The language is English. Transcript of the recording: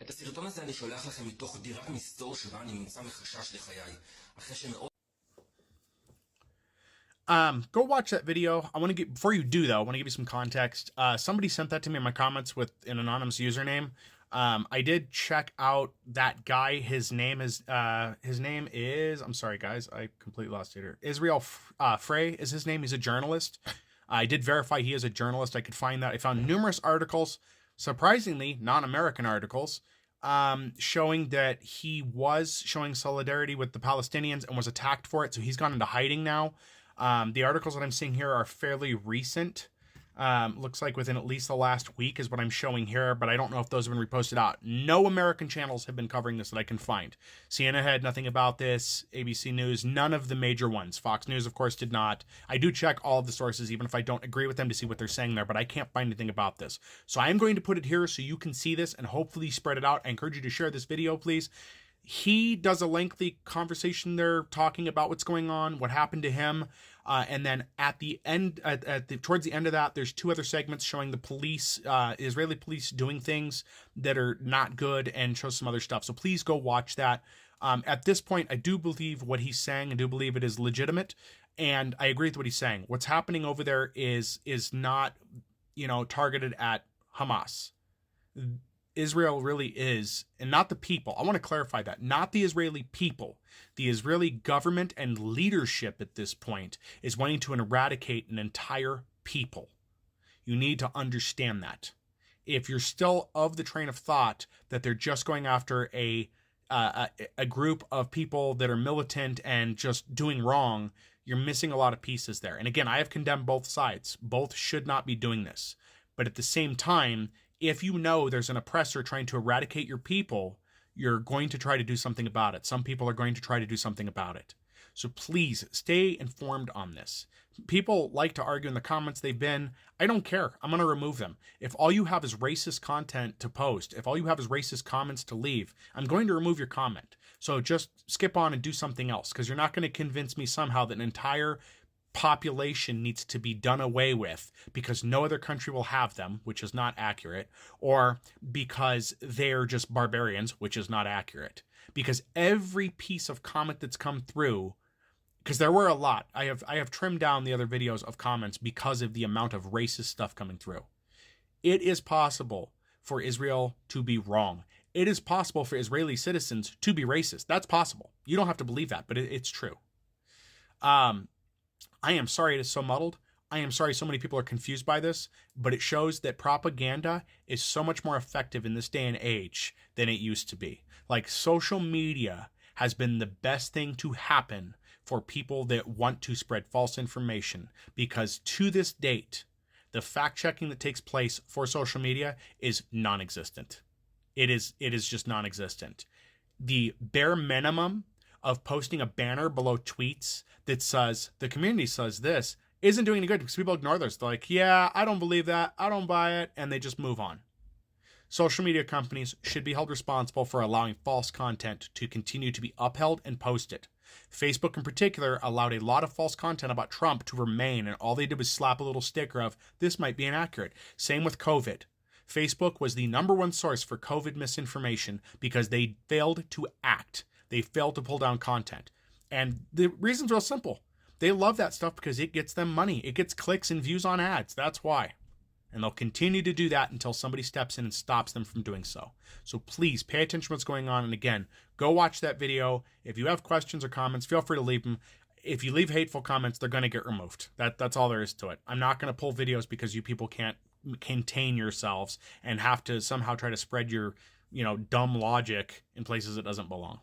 את הסרטון הזה אני שולח לכם מתוך דירת מסתור שבה אני נמצא מחשש לחיי. אחרי שמאות... Go watch that video. I want to get, before you do though, I want to give you some context. Somebody sent that to me in my comments with an anonymous username. I did check out that guy. His name is, I'm sorry guys, I completely lost it here. Israel Frey is his name. He's a journalist. I did verify he is a journalist. I could find that. I found numerous articles, surprisingly non-American articles, showing that he was showing solidarity with the Palestinians and was attacked for it. So he's gone into hiding now. The articles that I'm seeing here are fairly recent. Looks like within at least the last week is what I'm showing here, but I don't know if those have been reposted out. No American channels have been covering this that I can find. CNN had nothing about this, ABC News, none of the major ones. Fox News, of course, did not. I do check all of the sources, even if I don't agree with them, to see what they're saying there, but I can't find anything about this. So I am going to put it here so you can see this and hopefully spread it out. I encourage you to share this video, please. He does a lengthy conversation there talking about what's going on, what happened to him. And then at the end, towards the end of that, there's two other segments showing the police, Israeli police doing things that are not good, and shows some other stuff. So please go watch that. At this point, I do believe what he's saying. I do believe it is legitimate. And I agree with what he's saying. What's happening over there is not, targeted at Hamas. Israel really is, and not the people. I want to clarify that. Not the Israeli people. The Israeli government and leadership at this point is wanting to eradicate an entire people. You need to understand that. If you're still of the train of thought that they're just going after a group of people that are militant and just doing wrong, you're missing a lot of pieces there. And again, I have condemned both sides. Both should not be doing this. But at the same time, if you know there's an oppressor trying to eradicate your people, you're going to try to do something about it. Some people are going to try to do something about it. So please stay informed on this. People like to argue in the comments they've been. I don't care. I'm going to remove them. If all you have is racist content to post, if all you have is racist comments to leave, I'm going to remove your comment. So just skip on and do something else, because you're not going to convince me somehow that an entire population needs to be done away with because no other country will have them, which is not accurate, or because they're just barbarians, which is not accurate. Because every piece of comment that's come through, because there were a lot, I have trimmed down the other videos of comments because of the amount of racist stuff coming through. It is possible for Israel to be wrong. It is possible for Israeli citizens to be racist. That's possible. You don't have to believe that, but it's true. I am sorry it is so muddled. I am sorry so many people are confused by this, but it shows that propaganda is so much more effective in this day and age than it used to be. Like, social media has been the best thing to happen for people that want to spread false information, because to this date, the fact-checking that takes place for social media is non-existent. It is just non-existent. The bare minimum of posting a banner below tweets that says, the community says this, isn't doing any good, because people ignore this. They're like, yeah, I don't believe that, I don't buy it, and they just move on. Social media companies should be held responsible for allowing false content to continue to be upheld and posted. Facebook in particular allowed a lot of false content about Trump to remain, and all they did was slap a little sticker of, this might be inaccurate. Same with COVID. Facebook was the #1 source for COVID misinformation because they failed to act. They failed to pull down content. And the reason's real simple. They love that stuff because it gets them money. It gets clicks and views on ads. That's why. And they'll continue to do that until somebody steps in and stops them from doing so. So please pay attention to what's going on. And again, go watch that video. If you have questions or comments, feel free to leave them. If you leave hateful comments, they're going to get removed. That's all there is to it. I'm not going to pull videos because you people can't contain yourselves and have to somehow try to spread your, dumb logic in places it doesn't belong.